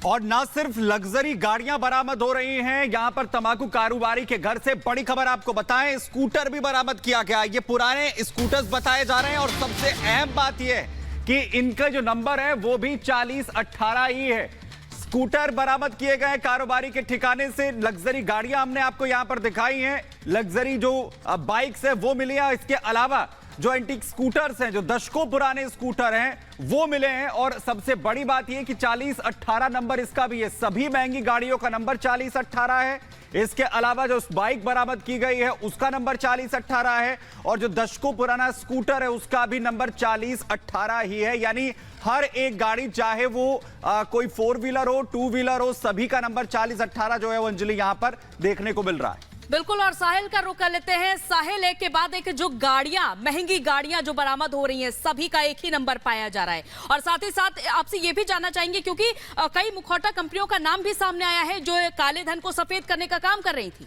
और ना सिर्फ लग्जरी गाड़ियां बरामद हो रही हैं, यहां पर तंबाकू कारोबारी के घर से बड़ी खबर आपको बताएं, स्कूटर भी बरामद किया गया। ये पुराने स्कूटर्स बताए जा रहे हैं और सबसे अहम बात यह है कि इनका जो नंबर है वो भी 4018 ही है। स्कूटर बरामद किए गए कारोबारी के ठिकाने से। लग्जरी गाड़ियां हमने आपको यहां पर दिखाई हैं, लग्जरी जो बाइक्स है वो मिली है। इसके अलावा जो एंटीक स्कूटर्स हैं, जो दशकों पुराने स्कूटर हैं, वो मिले हैं। और सबसे बड़ी बात यह कि 4018 नंबर इसका भी है। सभी महंगी गाड़ियों का नंबर 4018 है। इसके अलावा जो बाइक बरामद की गई है उसका नंबर 4018 है और जो दशकों पुराना स्कूटर है उसका भी नंबर 4018 ही है। यानी हर एक गाड़ी, चाहे वो कोई 4 व्हीलर हो, 2 व्हीलर हो, सभी का नंबर 4018 जो है वो अंजलि यहां पर देखने को मिल रहा है। बिल्कुल। और साहिल का रुख कर लेते हैं। साहिल, एक के बाद एक जो गाड़ियां, महंगी गाड़ियां जो बरामद हो रही हैं, सभी का एक ही नंबर पाया जा रहा है। और साथ ही साथ आपसे ये भी जानना चाहेंगे क्योंकि कई मुखौटा कंपनियों का नाम भी सामने आया है जो काले धन को सफेद करने का काम कर रही थी।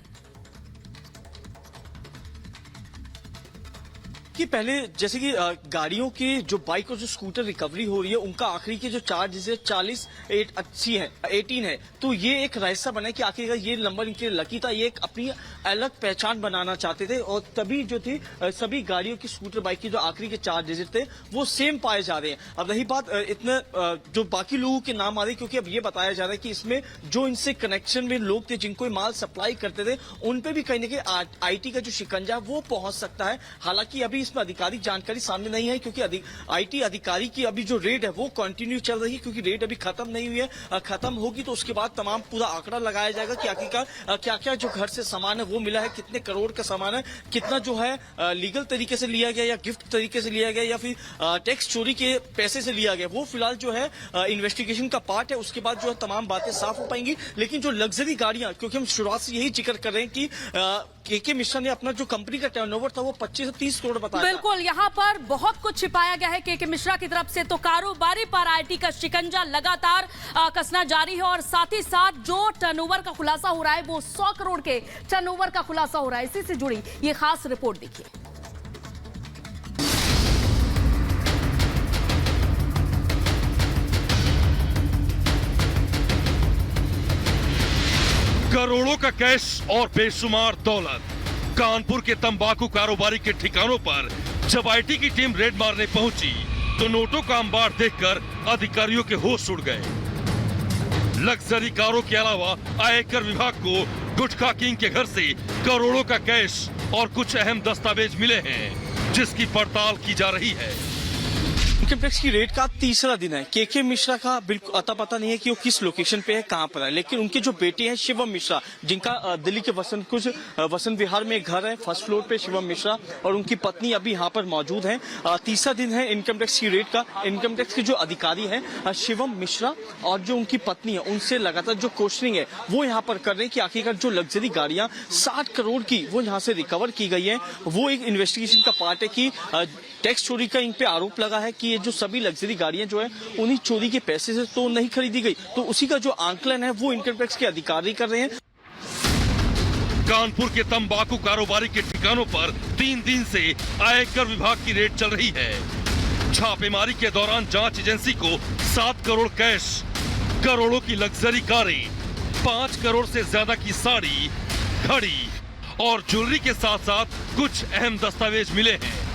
कि पहले जैसे कि गाड़ियों की जो बाइक और जो स्कूटर रिकवरी हो रही है उनका आखिरी के जो चार्ज जैसे 18 है, तो ये एक रहस्य बना कि आखिरकार ये नंबर इनके लकी था। ये एक अपनी अलग पहचान बनाना चाहते थे और तभी जो थी सभी गाड़ियों की स्कूटर बाइक की जो आखिरी के 4 डिजिट थे वो सेम पाए जा रहे हैं। अब रही बात इतने जो बाकी लोगों के नाम आ रहे, क्योंकि अब ये बताया जा रहा है कि इसमें जो इनसे कनेक्शन में लोग थे, जिनको माल सप्लाई करते थे, उन पे भी कहीं ना कहीं आईटी का जो शिकंजा वो पहुंच सकता है। हालांकि अभी इसमें आधिकारिक जानकारी सामने नहीं है क्योंकि आईटी अधिकारी की अभी जो रेड है वो कंटिन्यू चल रही है, क्योंकि रेड अभी खत्म नहीं हुई है। खत्म होगी तो उसके बाद तमाम पूरा आंकड़ा लगाया जाएगा कि आखिरकार क्या क्या जो घर से सामान है वो मिला है, कितने करोड़ का सामान है, कितना जो है लीगल तरीके से लिया गया या गिफ्ट तरीके से लिया गया या फिर टैक्स चोरी के पैसे से लिया गया। वो फिलहाल जो है इन्वेस्टिगेशन का पार्ट है। उसके बाद जो है तमाम बातें साफ हो पाएंगी। लेकिन जो लग्जरी गाड़ियां, क्योंकि हम शुरुआत से यही जिक्र कर रहे हैं कि केके मिश्रा ने अपना जो कंपनी का टर्नओवर था वो 25 से 30 करोड़ बताया। बिल्कुल, यहाँ पर बहुत कुछ छिपाया गया है केके मिश्रा की तरफ से। तो कारोबारी पर आईटी का शिकंजा लगातार कसना जारी है और साथ ही साथ जो टर्नओवर का खुलासा हो रहा है वो 100 करोड़ के टर्नओवर का खुलासा हो रहा है। इसी से जुड़ी ये खास रिपोर्ट देखिए। करोड़ों का कैश और बेशुमार दौलत। कानपुर के तंबाकू कारोबारी के ठिकानों पर जब आईटी की टीम रेड मारने पहुंची तो नोटों का अंबार देखकर अधिकारियों के होश उड़ गए। लग्जरी कारों के अलावा आयकर विभाग को गुटखा किंग के घर से करोड़ों का कैश और कुछ अहम दस्तावेज मिले हैं, जिसकी पड़ताल की जा रही है। इनकम टैक्स की रेड का तीसरा दिन है। केके मिश्रा का बिल्कुल अता पता नहीं है कि वो किस लोकेशन पे है, कहां पर है, लेकिन उनके जो बेटे हैं शिवम मिश्रा, जिनका दिल्ली के वसंत विहार में घर है, फर्स्ट फ्लोर पे शिवम मिश्रा और उनकी पत्नी अभी यहाँ पर मौजूद हैं। तीसरा दिन है इनकम टैक्स की रेड का। इनकम टैक्स के जो अधिकारी हैं शिवम मिश्रा और जो उनकी पत्नी है, उनसे लगातार जो क्वेश्चनिंग है वो यहाँ पर कर रहे हैं कि आखिरकार जो लग्जरी गाड़ियां 60 करोड़ की वो यहाँ से रिकवर की गई है, वो एक इन्वेस्टिगेशन का पार्ट है कि टैक्स चोरी का इन पे आरोप लगा है कि ये जो सभी लग्जरी गाड़ियां जो है उन्हीं चोरी के पैसे से तो नहीं खरीदी गई। तो उसी का जो आंकलन है वो इनकम टैक्स के अधिकारी कर रहे हैं। कानपुर के तंबाकू कारोबारी के ठिकानों पर 3 दिन से आयकर विभाग की रेड चल रही है। छापेमारी के दौरान जांच एजेंसी को 7 करोड़ कैश, करोड़ों की लग्जरी कारें, 5 करोड़ से ज्यादा की साड़ी, घड़ी और ज्वेलरी के साथ साथ कुछ अहम दस्तावेज मिले हैं।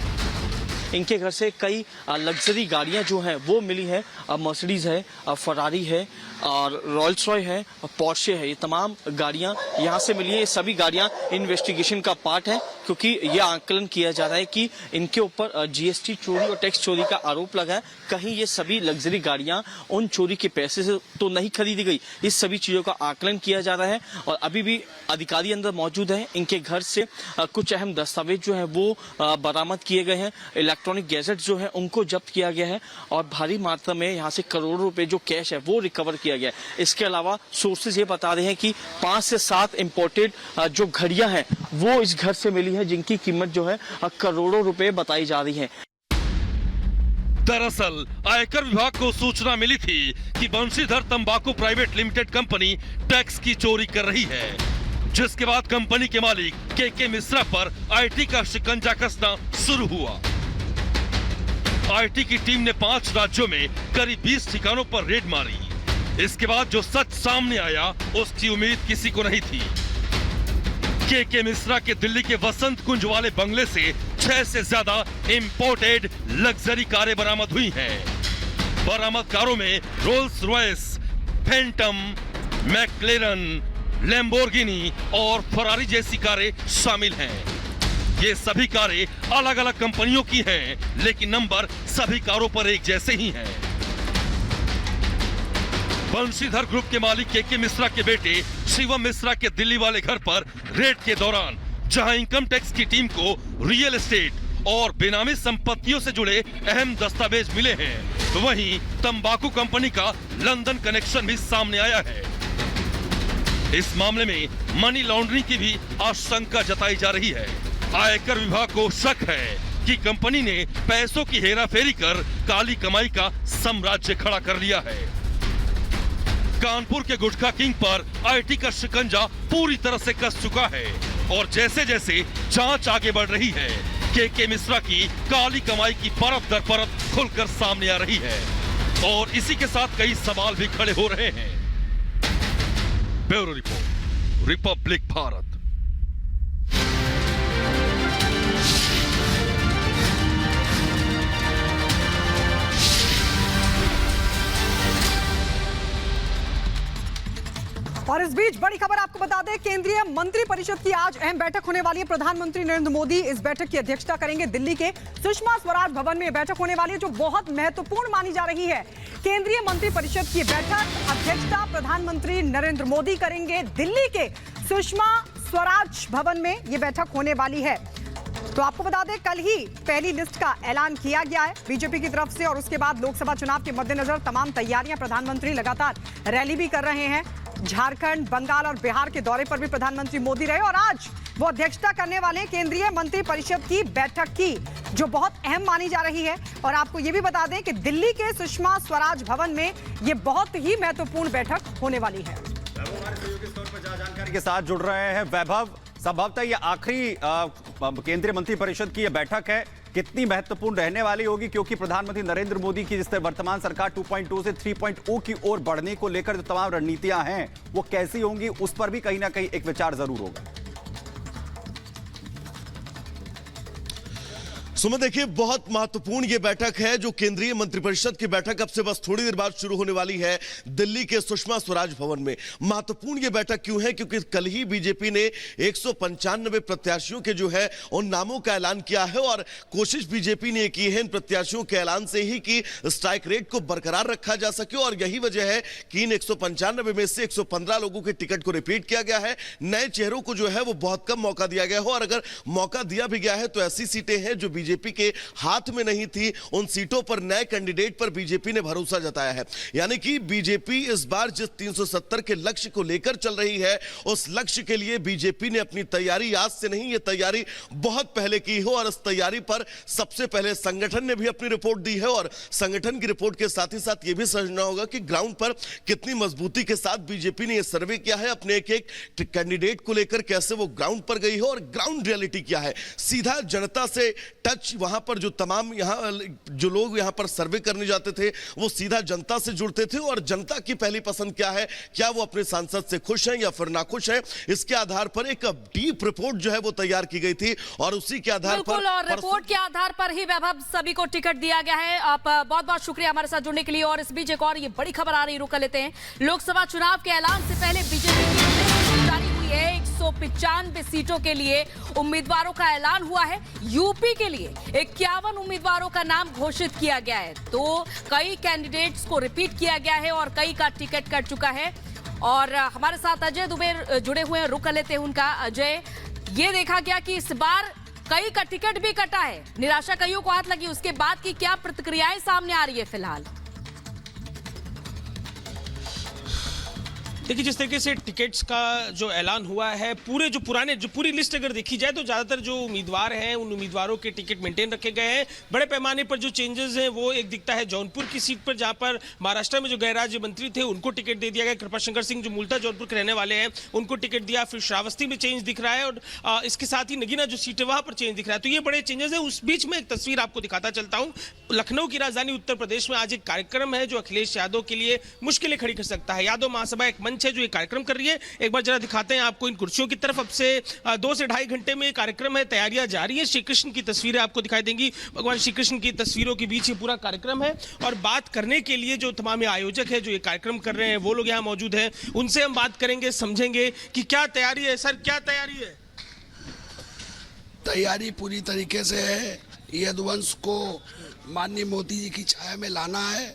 इनके घर से कई लग्जरी गाड़ियां जो हैं वो मिली है। मर्सिडीज है, फरारी है और रॉल्स रॉय है, पोर्शे है। ये तमाम गाड़ियां यहाँ से मिली है। ये सभी गाड़ियां इन्वेस्टिगेशन का पार्ट है, क्योंकि ये आंकलन किया जा रहा है कि इनके ऊपर जीएसटी चोरी और टैक्स चोरी का आरोप लगा है। कहीं ये सभी लग्जरी गाड़ियां उन चोरी के पैसे से तो नहीं खरीदी गई। इस सभी चीजों का आकलन किया जा रहा है और अभी भी अधिकारी अंदर मौजूद है। इनके घर से कुछ अहम दस्तावेज जो है वो बरामद किए गए हैं। इलेक्ट्रॉनिक गैजेट जो है उनको जब्त किया गया है और भारी मात्रा में यहाँ से करोड़ों रुपए जो कैश है वो रिकवर किया गया है। इसके अलावा सोर्सेज ये बता रहे हैं कि 5 से 7 इंपोर्टेड जो घड़ियां हैं वो इस घर से मिली है, जिनकी कीमत जो है करोड़ों रुपए बताई जा रही है। दरअसल आयकर विभाग को सूचना मिली थी कि बंशीधर तंबाकू प्राइवेट लिमिटेड कंपनी टैक्स की चोरी कर रही है, जिसके बाद कंपनी के मालिक केके मिश्रा पर आईटी का शिकंजा कसना शुरू हुआ। आईटी की टीम ने 5 राज्यों में करीब 20 ठिकानों पर रेड मारी। इसके बाद जो सच सामने आया उसकी उम्मीद किसी को नहीं थी। के मिश्रा के दिल्ली के वसंत कुंज वाले बंगले से 6 से ज्यादा इंपोर्टेड लग्जरी कारें बरामद हुई हैं। बरामद कारों में रोल्स रॉयस, फैंटम, मैक्लेरन, लैम्बोर्गिनी और फरारी जैसी कारें शामिल हैं। ये सभी कारें अलग अलग कंपनियों की हैं, लेकिन नंबर सभी कारों पर एक जैसे ही हैं। बंशीधर ग्रुप के मालिक के मिश्रा के बेटे शिवम मिश्रा के दिल्ली वाले घर पर रेड के दौरान जहां इनकम टैक्स की टीम को रियल एस्टेट और बेनामी संपत्तियों से जुड़े अहम दस्तावेज मिले हैं, वहीं तंबाकू कंपनी का लंदन कनेक्शन भी सामने आया है। इस मामले में मनी लॉन्ड्रिंग की भी आशंका जताई जा रही है। आयकर विभाग को शक है कि कंपनी ने पैसों की हेराफेरी कर काली कमाई का साम्राज्य खड़ा कर लिया है। कानपुर के गुटखा किंग पर आईटी का शिकंजा पूरी तरह से कस चुका है और जैसे जैसे जांच आगे बढ़ रही है, के मिश्रा की काली कमाई की परत दर परत खुलकर सामने आ रही है और इसी के साथ कई सवाल भी खड़े हो रहे हैं। Bureau report, Republic Bharat. और इस बीच बड़ी खबर आपको बता दें, केंद्रीय मंत्रिपरिषद की आज अहम बैठक होने वाली है। प्रधानमंत्री नरेंद्र मोदी इस बैठक की अध्यक्षता करेंगे। दिल्ली के सुषमा स्वराज भवन में बैठक होने वाली है, जो बहुत महत्वपूर्ण मानी जा रही है। केंद्रीय मंत्रिपरिषद की बैठक अध्यक्षता प्रधानमंत्री नरेंद्र मोदी करेंगे। दिल्ली के सुषमा स्वराज भवन में यह बैठक होने वाली है। तो आपको बता दें, कल ही पहली लिस्ट का ऐलान किया गया है बीजेपी की तरफ से और उसके बाद लोकसभा चुनाव के मद्देनजर तमाम तैयारियां, प्रधानमंत्री लगातार रैली भी कर रहे हैं। झारखंड, बंगाल और बिहार के दौरे पर भी प्रधानमंत्री मोदी रहे और आज वो अध्यक्षता करने वाले केंद्रीय मंत्रिपरिषद की बैठक की, जो बहुत अहम मानी जा रही है। और आपको ये भी बता दें कि दिल्ली के सुषमा स्वराज भवन में ये बहुत ही महत्वपूर्ण बैठक होने वाली है। हमारे सहयोगी इस तौर पर जानकारी के साथ जुड़ रहे हैं वैभव। संभवतः ये आखिरी केंद्रीय मंत्रिपरिषद की यह बैठक है, कितनी महत्वपूर्ण रहने वाली होगी, क्योंकि प्रधानमंत्री नरेंद्र मोदी की जिस तरह वर्तमान सरकार 2.0 से 3.0 की ओर बढ़ने को लेकर जो तमाम रणनीतियां हैं वो कैसी होंगी, उस पर भी कहीं ना कहीं एक विचार जरूर होगा। सुमन, देखिए बहुत महत्वपूर्ण ये बैठक है जो केंद्रीय मंत्रिपरिषद की बैठक अब से बस थोड़ी देर बाद शुरू होने वाली है दिल्ली के सुषमा स्वराज भवन में। महत्वपूर्ण ये बैठक क्यों है? क्योंकि कल ही बीजेपी ने 195 प्रत्याशियों के जो है उन नामों का ऐलान किया है और कोशिश बीजेपी ने की है इन प्रत्याशियों के ऐलान से ही कि स्ट्राइक रेट को बरकरार रखा जा सके और यही वजह है कि इन 195 में से 115 लोगों के टिकट को रिपीट किया गया है। नए चेहरों को जो है वो बहुत कम मौका दिया गया है और अगर मौका दिया भी गया है तो ऐसी सीटें हैं जो बीजेपी के हाथ में नहीं थी। उन सीटों पर नए कैंडिडेट पर बीजेपी ने भरोसा जताया है। यानी कि बीजेपी इस बार जिस 370 के लक्ष्य को लेकर चल रही है, उस लक्ष्य के लिए बीजेपी ने अपनी तैयारी आज से नहीं, ये तैयारी बहुत पहले की हो और इस तैयारी पर सबसे पहले संगठन ने भी अपनी रिपोर्ट दी है और संगठन की रिपोर्ट के साथ ही साथ यह भी समझना होगा कि ग्राउंड पर कितनी मजबूती के साथ बीजेपी ने यह सर्वे किया है, अपने एक एक कैंडिडेट को लेकर कैसे वो ग्राउंड पर गई है और ग्राउंड रियलिटी क्या है। सीधा जनता से टच, वहां पर जो तमाम जो लोग यहां पर सर्वे करने जाते थे वो सीधा जनता से जुड़ते थे और जनता की पहली पसंद क्या है, क्या वो अपने सांसद से खुश हैं या फिर नाखुश हैं, इसके आधार पर एक डीप रिपोर्ट जो है वो तैयार की गई थी और उसी के आधार पर और रिपोर्ट के आधार पर ही वैभव सभी को टिकट दिया गया है। आप बहुत बहुत शुक्रिया हमारे साथ जुड़ने के लिए। और इस बीच एक और ये बड़ी खबर आ रही, रुक लेते हैं। लोकसभा चुनाव के ऐलान से पहले बीजेपी की लिस्ट जारी हुई है। 195 सीटों के लिए उम्मीदवारों का ऐलान हुआ है। यूपी के लिए 51 उम्मीदवारों का नाम घोषित किया गया है। तो कई कैंडिडेट्स को रिपीट किया गया है और कई का टिकट कट चुका है। और हमारे साथ अजय दुबे जुड़े हुए हैं, रुक लेते हैं उनका। अजय, ये देखा गया कि इस बार कई का टिकट भी कटा है, निराशा कईयों को हाथ लगी, उसके बाद की क्या प्रतिक्रियाएं सामने आ रही है फिलहाल? देखिए, जिस तरीके से टिकट्स का जो ऐलान हुआ है, पूरी लिस्ट अगर देखी जाए तो ज्यादातर जो उम्मीदवार हैं उन उम्मीदवारों के टिकट मेंटेन रखे गए हैं। बड़े पैमाने पर जो चेंजेस हैं वो एक दिखता है जौनपुर की सीट पर, जहां पर महाराष्ट्र में जो गृह राज्य मंत्री थे उनको टिकट दे दिया गया। कृपाशंकर सिंह जो मूलतः जौनपुर के रहने वाले हैं उनको टिकट दिया। फिर श्रावस्ती में चेंज दिख रहा है और इसके साथ ही नगीना जो सीट है वहां पर चेंज दिख रहा है। तो ये बड़े चेंजेस है। उस बीच में एक तस्वीर आपको दिखाता चलता हूं। लखनऊ की राजधानी उत्तर प्रदेश में आज एक कार्यक्रम है जो अखिलेश यादव के लिए मुश्किलें खड़ी कर सकता है। यादव महासभा एक मंच है जो ये कार्यक्रम कर रही है। एक बार जरा दिखाते हैं आपको इन कुर्सियों की तरफ। अब से 2 से ढाई घंटे में कार्यक्रम है, तैयारियां जारी है। श्री कृष्ण की तस्वीरें आपको दिखाई देंगी। भगवान श्री कृष्ण की तस्वीरों के बीच ये पूरा कार्यक्रम है और बात करने के लिए जो तमाम आयोजक है जो ये कार्यक्रम कर रहे हैं वो लोग यहाँ मौजूद हैं। उनसे हम बात करेंगे, समझेंगे कि क्या तैयारी है। सर, क्या तैयारी है? तैयारी पूरी तरीके से है। यदुवंश को माननीय मोदी जी की छाया में लाना है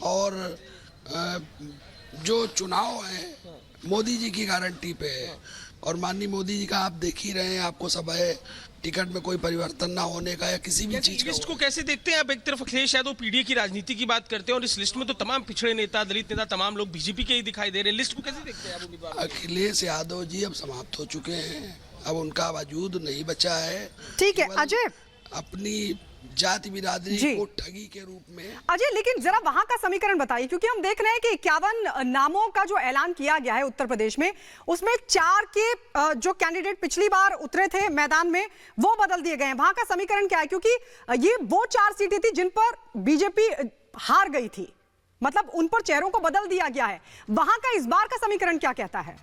और जो चुनाव है मोदी जी की गारंटी पे है और माननीय मोदी जी का आप देख ही रहे हैं, आपको सब है, टिकट में कोई परिवर्तन ना होने का या किसी भी चीज का। लिस्ट को कैसे देखते हैं आप? एक तरफ अखिलेश यादव पीडीए की राजनीति की बात करते हैं और इस लिस्ट में तो तमाम पिछड़े नेता, दलित नेता, तमाम लोग बीजेपी के ही दिखाई दे रहे हैं। लिस्ट को कैसे देखते हैं आप उम्मीदवार? अखिलेश यादव जी अब समाप्त हो चुके हैं, अब उनका वजूद नहीं बचा है। ठीक है अजय, अपनी जाति बिरादरी को ठगी के रूप में। अजय, लेकिन जरा वहां का समीकरण बताइए, क्योंकि हम देख रहे हैं कि 51 नामों का जो ऐलान किया गया है उत्तर प्रदेश में, उसमें 4 के जो कैंडिडेट पिछली बार उतरे थे मैदान में वो बदल दिए गए हैं। वहां का समीकरण क्या है? क्योंकि ये वो 4 सीटें थी जिन पर बीजेपी हार गई थी, मतलब उन पर चेहरों को बदल दिया गया है। वहां का इस बार का समीकरण क्या कहता है?